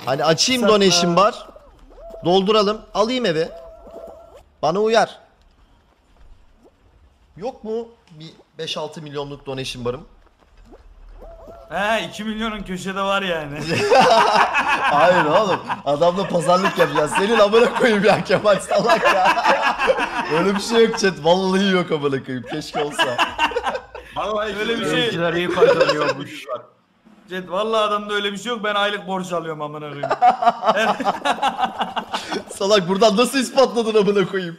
Hani açayım Satma. donation bar. Dolduralım. Alayım eve. Bana uyar. Yok mu bir 5-6 milyonluk donation barım? He 2 milyonun köşede var yani. Hayır oğlum. Adamla pazarlık yapacağız. Senin amına koyayım ya Kemal salak ya. Öyle bir şey yok chat. Vallahi yok amına koyayım. Keşke olsa. Vallahi Öyle bir şey. Oyuncular iyi kazanıyormuş. Cet vallahi adamda öyle bir şey yok. Ben aylık borç alıyorum amına koyayım. Salak buradan nasıl ispatladın amına koyayım?